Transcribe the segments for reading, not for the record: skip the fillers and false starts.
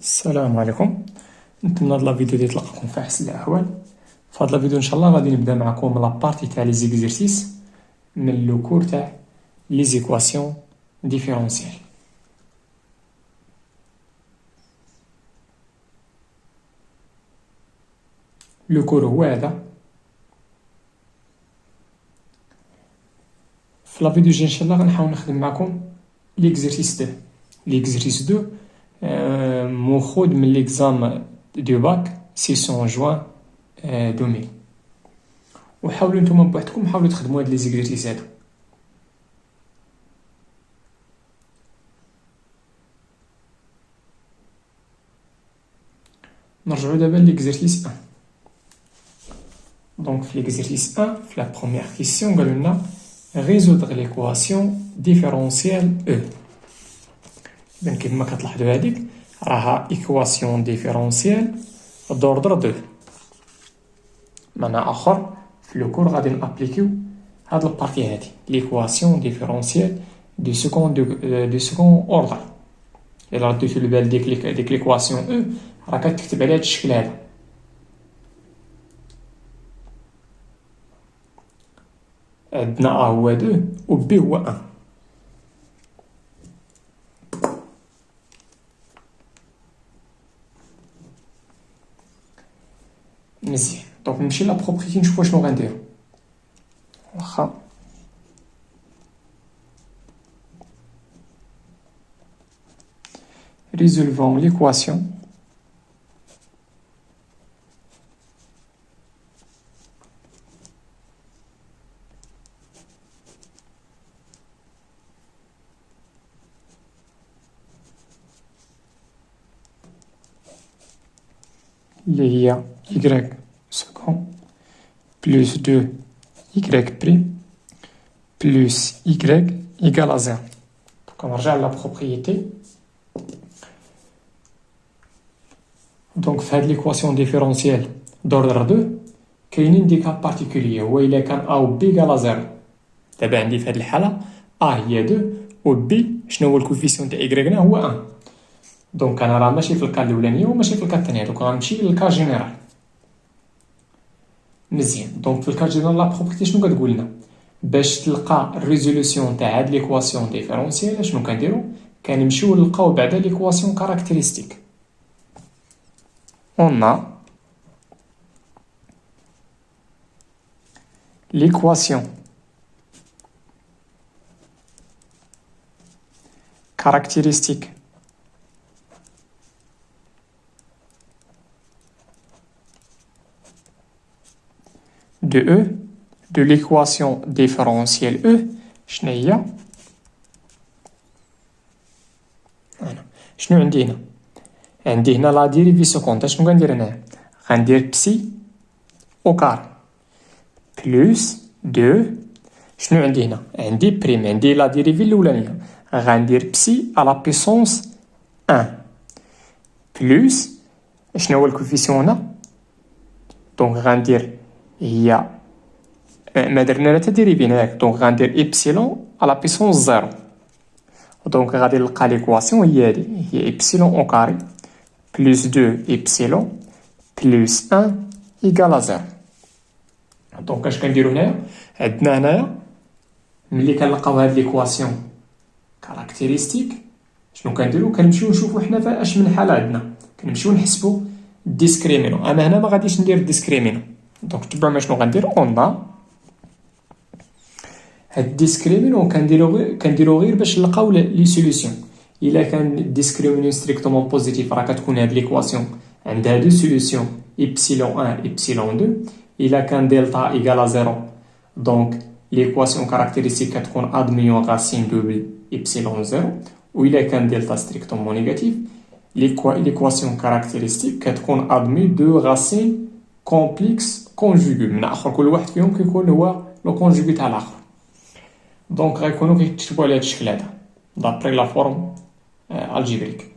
السلام عليكم. نتمنى هاد لا فيديو ديال تلقاكم في احسن الاحوال. في هاد لا فيديو ان شاء الله غادي نبدا معكم لا بارتي تاع لي زيكزيرسيس من لو كور تاع لي زيكواسيون ديفيرونسيال. لو كور هو هذا. في لا فيديو الجايه ان شاء الله غنحاول نخدم معكم ليكزيرسيس 2. ليكزيرسيس 2 مأخوذ من ليكزام دو باك سيسيون جوان 2000. وحاولوا نتوما بوحدكم حاولوا تخدموا هاد لي زيكزيرسيس هادو. نرجعوا دابا ليكزيرسيس 1. دونك في ليكزيرسيس 1 في لا بروميير كيسيون قالوا لنا résoudre l'équation différentielle E. إذن كيما كتلاحظوا هاديك راها équation différentielle d'ordre 2. معنى آخر في لو كور غادي نابليكيو هاد البارتي هادي l'équation différentielle du second ordre. إلا رديتو البال ديك l'équation E راه كتكتب على هاد الشكل هذا. عندنا A هو 2 و B هو 1. مزيان. دونك نمشي لا بروبريتي نشوفو شنو غنديرو. واخا résolvons l'équation اللي هي y second plus 2 y prime plus y égale à 0. Donc on regarde la propriété. Donc في هاد l'équation différentielle d'ordre 2 كاينين دي كاب بارتيكولير هو إلا كان A و B égale à 0. دابا عندي في هاد الحالة A هي 2 و B شنو هو الكوفيسيون تاع y هو 1. دونك انا راه ماشي في الكا الاولانيه وماشي في الكا الثانيه. دونك غنمشي للكا جينيرال. مزيان. دونك في الكا جينيرال لا بروبرتي شنو كتقول لنا؟ باش تلقى الريزولوسيون تاع هاد ليكواسيون ديفيرونسيال شنو كنديرو؟ كنمشيو نلقاو بعدا ليكواسيون كاركتيرستيك. on a l'équation caractéristique de E, de l'équation différentielle E, شنو هي؟ شنو عندي هنا؟ عندي هنا لا ديريفي سكونت. شنو غندير هنايا؟ غندير بسي او كار بلوس 2. شنو عندي هنا؟ عندي بريم، عندي لا ديريفي الاولانيه غندير بسي على بيسونس 1 بلوس شنو هو الكوفيسيون هنا؟ دونك غندير هي ما درنا لا ديريفي هناك. دونك غندير إبسيلون على بيسونس 0. دونك غادي نلقى ليكواسيون هي هادي هي إبسيلون أو كاري بلوس 2 إبسيلون بلوس 1 إيكال 0. دونك اش كنديرو هنايا؟ عندنا هنايا ملي كنلقاو هاد ليكواسيون كاركتيرستيك شنو كنديرو؟ كنمشيو نشوفو حنا اش من حالة عندنا. كنمشيو نحسبو الديسكريمينو. انا هنا ما غاديش ندير الديسكريمينو. دونك تبعوا ما شنو غندير. اون هاد الديسكريمينو كنديرو غير باش نلقاو لي سوليوشن. الا كان الديسكريمينو ستريكتومون بوزيتيف راه كتكون هاد ليكواسيون عندها دو سوليوشن إبسيلون 1 إبسيلون 2. الا كان دلتا ايكال 0 دونك ليكواسيون كاركتيرستيك كتكون ادميون راسين دوبل إبسيلون 0. و الا كان دلتا ستريكتومون نيجاتيف ليكواسيون كاركتيرستيك كتكون ادمي دو راسين كومبلكس كونجوغي. من اخر كل واحد فيهم كيكون هو لو كونجوغي تاع الاخر. دونك غيكونوا كيتكتبوا على هذا الشكل هذا دابري لا فورم الجبريك.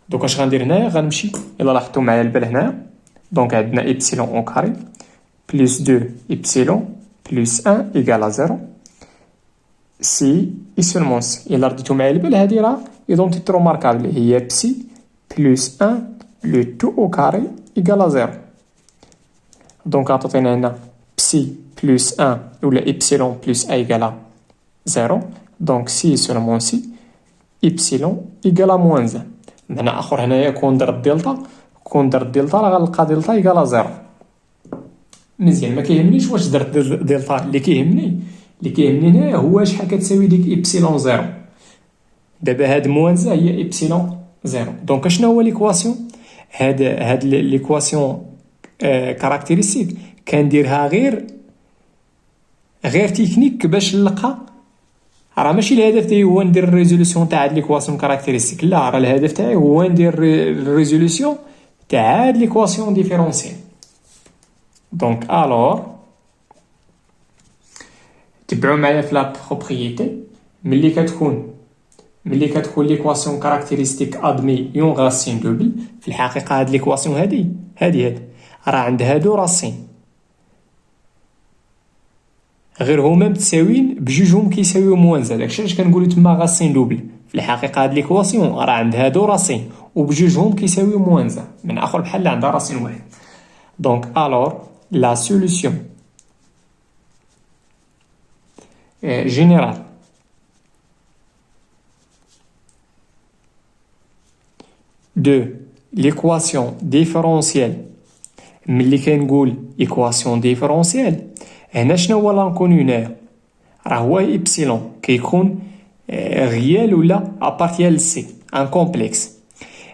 دونك اش غندير هنايا؟ غنمشي الا لاحظتوا معايا البال هنا. دونك عندنا إبسيلون أو كاري بلوس 2 إبسيلون بلوس 1 إيكال 0 سي اي سولمون سي. الا رديتو معايا البال هادي راه ايدونتيتي روماركابل هي بسي plus 1 le tout au carré égale à 0. Donc عطينا هنا psi plus 1 ou epsilon plus a égale à 0. Donc si seulement si epsilon égale à moins 1. معنى آخر هنايا كون درت دلتا راه غنلقى دلتا égale à 0. مزيان ما كيهمنيش واش درت دلتا، اللي كيهمني هنا هو شحال كتساوي ديك ابسيلون 0. دابا هاد موانزه هي ابسيلون 0. دونك شنو هو ليكواسيون؟ هاد ليكواسيون كاركتيرستيك كنديرها غير تكنيك باش نلقى. راه ماشي الهدف تاعي هو ندير الريزولوسيون تاع هاد ليكواسيون كاركتيرستيك، لا، راه الهدف تاعي هو ندير الريزولوسيون تاع هاد ليكواسيون ديفيرونسيال. دونك الور تبعوا معايا في لا بروبريتي. ملي كتكون ليكواسيون كاركتيرستيك ادمي غاسين دوبل، في الحقيقه هاد ليكواسيون هادي راه عندها دو راسين، غير هما متساويين بجوجهم كيساويو موانزه. داكشي علاش كنقولوا تما غاسين دوبل. في الحقيقه هاد ليكواسيون راه عندها دو راسين وبجوجهم كيساويو موانزه، من اخر بحال اللي عندها راسين واحد. دونك الور لا سوليوشن général de l'équation différentielle. ملي كنقول équation différentielle هنا شنو هو لانكونو هنايا؟ راه هو إبسيلون كيكون غيال ولا ابارتيال سي ان كومبلكس.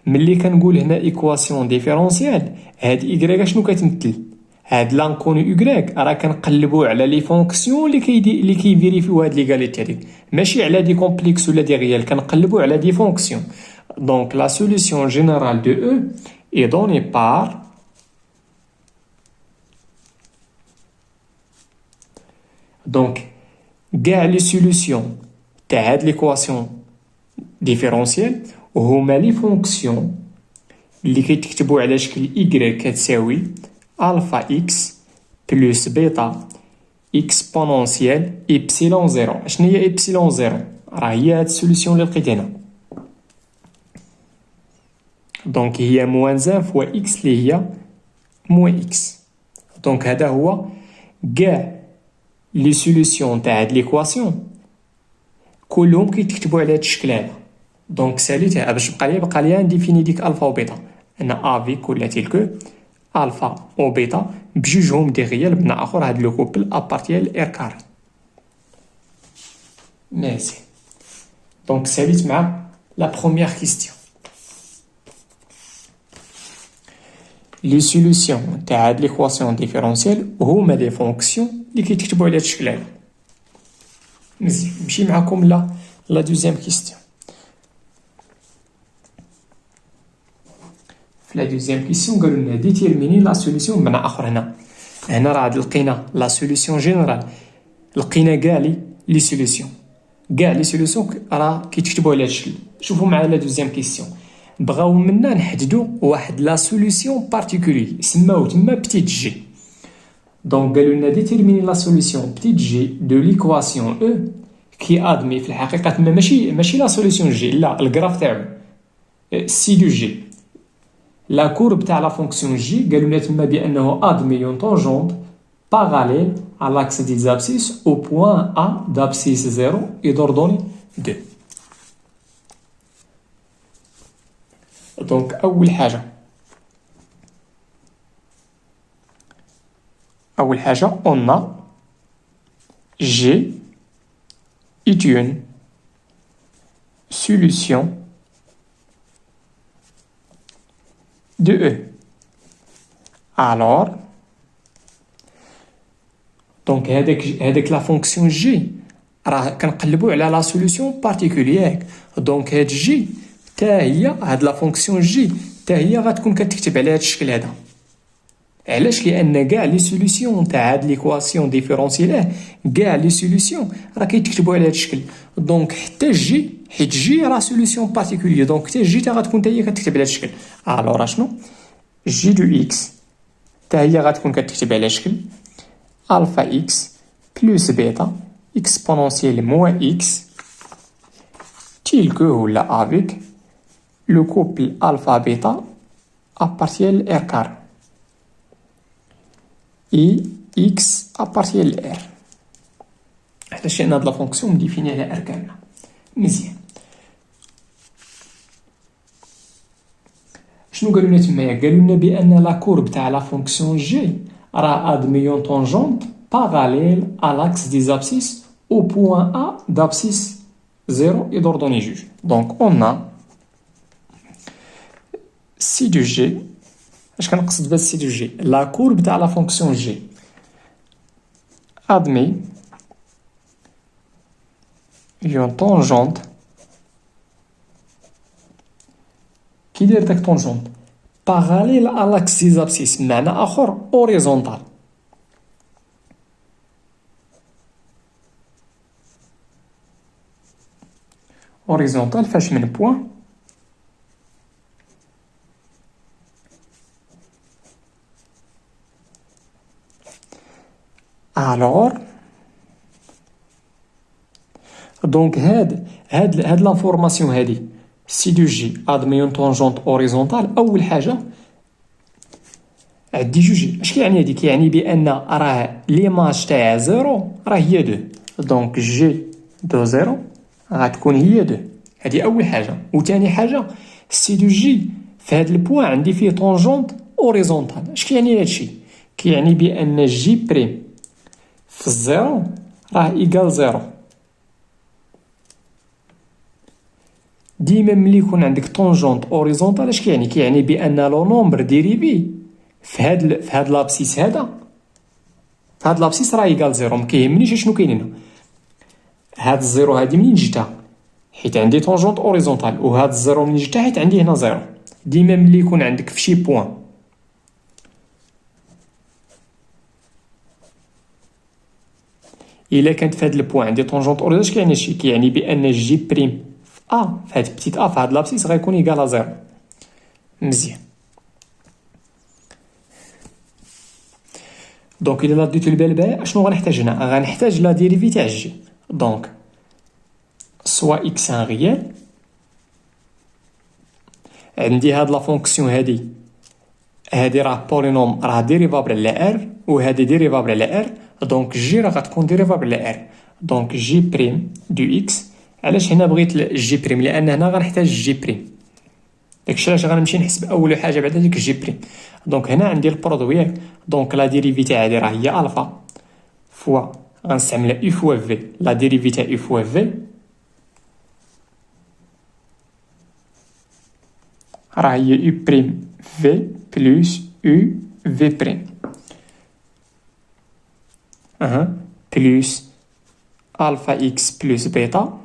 ملي كنقول هنا équation différentielle هاد إيكغيك شنو كتمثل؟ هاد لانكونو إيكغيك راه كنقلبو على لي فونكسيون اللي كيفيريفيو هاد ليغاليتي هاديك، ماشي على دي كومبلكس ولا دي غيال، كنقلبو على دي فونكسيون. دونك لا سوليوشن جينيرال دو او est donnée par دونك كاع لي سوليوشن تاع هاد ليكواسيون ديفيرونسيال هما لي فونكسيون اللي كيتكتبوا على شكل y كتساوي الفا اكس بلس بيتا اكسبونونسيال إبسيلون 0. شنو هي إبسيلون 0؟ راه هي هاد السوليوشن اللي لقيت هنا. دونك هي موان 1 فوا اكس اللي هي موان اكس. دونك هذا هو كاع لي سوليوشن تاع هاد ليكواسيون كلهم كيتكتبوا على هاد الشكل هذا. دونك ساليتها باش بقى ليا نديفيني ديك الفا وبيتا، ان افيك ولا تيلكو الفا و بيتا بجوجهم دي غيال، بمعنى اخر هاد لو كوبل ابارتيال ار كاري. ميرسي. دونك ساليت مع لا بروميير كيستيون. لي سوليوشن تاع هاد ليكواسيون ديفيرونسيال هما لي فونكسيون اللي كيتكتبوا على هاد الشكل هذا. مزيان، نمشي معكم لا دوزيام كيستيون. في لا دوزيام كيستيون قالوا لنا ديتيرميني لا سوليوشن، بمعنى اخر هنا راه لقينا لا سوليوشن جينيرال، لقينا كاع لي سوليوشن راه كيتكتبوا على هاد الشكل. شوفوا معايا لا دوزيام كيستيون. بغاو منا نحددوا واحد لا سوليوشن بارتيكولي سماوه تما بتيت جي. دونك قالوا لنا ديتيرميني لا سوليوشن بتيت جي دو ليكواسيون او كي ادمي. في الحقيقه تما ماشي لا سوليوشن جي، لا، الجراف تاعو سي دو جي. لا كورب تاع لا فونكسيون جي قالوا لنا تما بانه ادمي اون طونجونت باراليل à l'axe des abscisses au point A d'abscisse 0 et d'ordonnée 2. Donc أول حاجة on a G est une solution de E. Alors دونك هذاك لا فونكسيون جي راه كنقلبوا على لا سوليوشن بارتيكولير. دونك هاد جي تا هي هاد لا فونكسيون جي تا هي غتكون كتكتب على هاد الشكل هذا. علاش؟ لان كاع لي سوليوشن تاع هاد ليكواسيون ديفيرونسيال كاع لي سوليوشن راه كيتكتبوا على هاد الشكل. دونك حتى جي، حيت جي راه سوليوشن بارتيكولير، دونك حتى جي تا غتكون تا هي كتكتب على هاد الشكل. الوغ شنو جي دو اكس تا هي غتكون كتكتب على شكل الفا اكس بلس بيتا اكسبونونسيال موان اكس تيلكو ولا افيك le couple alpha bêta appartient à R carré et x appartient à R. حتى شي هاد لا فونكسيون مديفيني على R كاملة. مزيان. شنو قالوا لنا تمايا؟ قالوا لنا بأن لا كورب تاع لا فونكسيون جي راه ادميون طونجونت parallèle à l'axe des abscisses au point A d'abscisse 0 et d'ordonnée juge. Donc on a si de G, اش كنقصد بهاد سي دو جي؟ لا كورب تاع لا فونكسيون جي admet une tangente كي داير داك طونجونت parallèle à l'axe des abscisses بمعنى آخر horizontal. horizontal فاش من بوان alors donc هاد لانفورماسيون هادي سي دو جي ادمي اون طونجونت اوريزونتال. اول حاجه عندي جوج. اش كيعني هادي؟ كيعني بان راه ليماج تاع زيرو راه هي دو، دونك جي دو زيرو غتكون هي دو. هادي اول حاجه. وثاني حاجه سي دو جي في هاد البوان عندي فيه طونجونت اوريزونتال. اش كيعني هادشي؟ كيعني بان جي بريم في الزيرو راه ايكال زيرو. ديما ملي يكون عندك طونجونت اوريزونتال اش كيعني؟ كيعني بان لو نومبر ديريفي في هاد لابسيس هذا، في هاد لابسيس راه ايكال زيرو. مكيهمنيش شنو كاين هنا. هاد الزيرو هادي منين جيتها؟ حيت عندي طونجونت اوريزونتال. وهاد الزيرو منين جيتها؟ حيت عندي هنا زيرو. ديما ملي يكون عندك في شي بوان الا كانت في هاد البوان عندي طونجونت اوريزونتال اش كيعني هادشي؟ كيعني بان جي بريم في ا في هاد بتيت ا في هاد لابسيس غيكون ايكال زيرو. مزيان. دونك الا رديتو البال بها اشنو غنحتاج هنا؟ غنحتاج لا ديريفي تاع جي. دونك سوا اكس ان ريال، عندي هاد لا فونكسيون هادي راه بولينوم راه ديريفابل على ار، وهادي ديريفابل على ار. دونك جي راه غتكون ديريفابل على ار. دونك جي بريم دو اكس. علاش هنا بغيت جي بريم؟ لان هنا غنحتاج جي بريم. داكشي علاش غنمشي نحسب اول حاجه بعد ديك جي بريم. دونك هنا عندي البرودوي ياك. دونك لا ديريفي تاع هادي راه هي الفا فوا غنستعمل يو فوا في. لا ديريفي تاع يو فوا في راه هي يو بريم في بلس يو في بريم بلس الفا اكس بلس بيتا.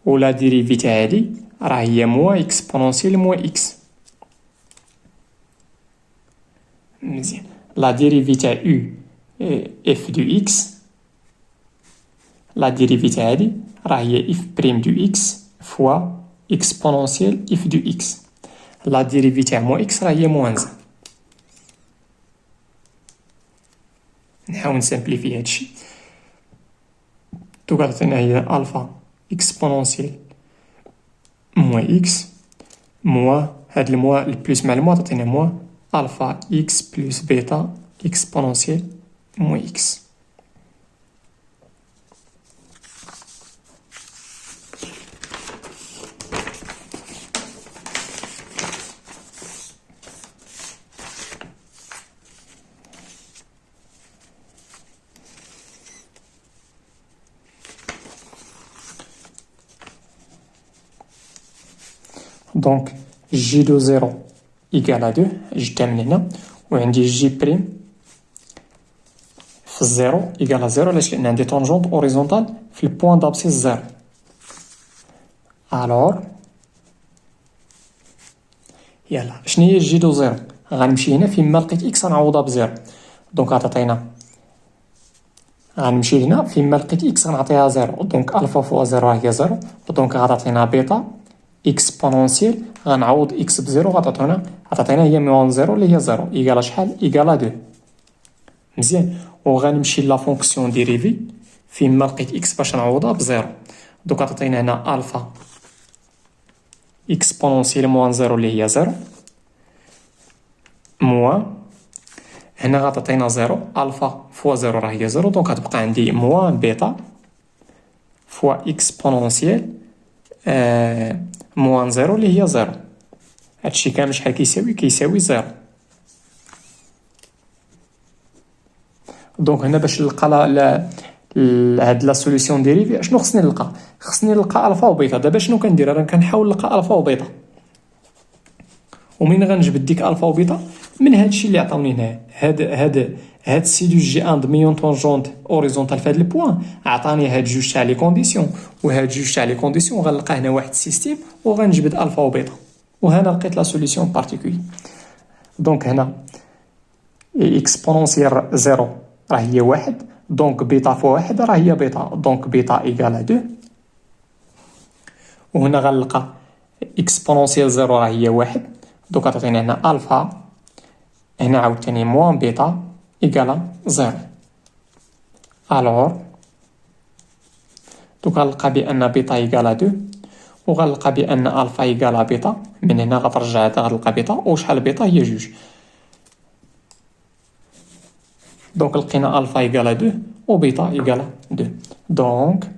ولا ديريفي تاع هادي راه هي موا اكسبونونسيال موا اكس. مزيان. لا ديريفي تاع يو اف دو اكس، لا ديريفي تاع هادي راه هي اف بريم دو اكس فوا اكسبونونسيال اف دو اكس. لا ديريفي تاع موا اكس راه هي موان زان. نحاول نسامبليفي هادشي. دوك عطينا هي الفا اكسبونونسيال موا اكس موا هاد الموا البلوس مع الموا تعطينا موا الفا اكس بلس بيتا اكسبونونسيال موا اكس. دونك جي دو زيرو إيكال 2 جبتها من هنا. وعندي جي بريم في الزيرو إيكال زيرو. علاش؟ لأن عندي طونجونت أوريزونتال في البوان دابسيس زيرو. ألور يلا شنو هي جي دو زيرو؟ غنمشي هنا فين ما لقيت إكس غنعوضها بزيرو. دونك غتعطينا غنمشي هنا فين ما لقيت إكس غنعطيها زيرو. دونك ألفا فوا زيرو هي زيرو. دونك غتعطينا بيتا اكسبونونسيال غنعوض اكس بزيرو غتعطينا هي موان زيرو اللي هي زيرو ايكالا شحال؟ ايكالا دو. مزيان. وغنمشي لا فونكسيون ديريفي فين ما لقيت اكس باش نعوضها بزيرو. دوك غتعطينا هنا الفا اكسبونونسيال موان زيرو اللي هي زيرو موان هنا غتعطينا زيرو الفا فوا زيرو راه هي زيرو دونك غتبقى عندي موان بيتا فوا اكسبونونسيال موان زيرو اللي هي زيرو. هادشي كامل شحال كيساوي زيرو. دونك هنا باش نلقى هاد لا سوليسيون ديريفي شنو خصني نلقى؟ خصني نلقى الفا وبيتا. دابا شنو كندير؟ انا كنحاول نلقى الفا وبيتا، ومين غنجبد ديك الفا وبيتا؟ من هادشي اللي عطاوني هنا. هاد سي دو جي ان دميون طونجونت اوريزونتال في هاد البوان عطاني هاد جوج تاع لي كونديسيون، وهاد جوج تاع لي كونديسيون غنلقى هنا واحد السيستيم وغنجبد الفا وبيتا، وهنا لقيت لا سوليسيون بارتيكولي. دونك هنا اكسبونونسيال زيرو راه هي واحد، دونك بيتا فوا واحد راه هي بيتا، دونك بيتا ايكال دو. وهنا غنلقى اكسبونونسيال زيرو راه هي واحد، دونك غتعطينا هنا الفا، هنا عاوتاني موان بيتا ايكال زيرو. الوغ دوك غنلقى بان بيتا ايكال دو، وغنلقى بان الفا ايكال بيتا. من هنا غترجع غتلقى بيتا، وشحال بيتا هي جوج. دونك لقينا الفا ايكال دو و بيتا ايكال دو. دونك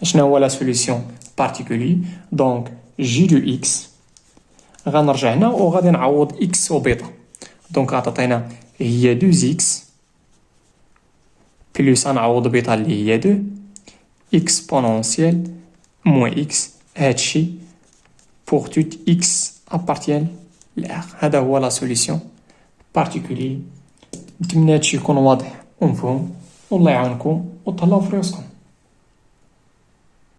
شنو هو لا سوليسيون بارتيكولي؟ دونك جي دو اكس غنرجع هنا وغادي نعوض اكس و بيتا. دونك غتعطينا هي 2 اكس بلس غنعوض بيتا اللي هي 2 اكسبونونسيال موان اكس. هادشي pour tout x appartient لR. هذا هو لا سوليسيون بارتيكولي. نتمنى هادشي يكون واضح ومفهوم، والله يعاونكم وتهلاو في راسكم.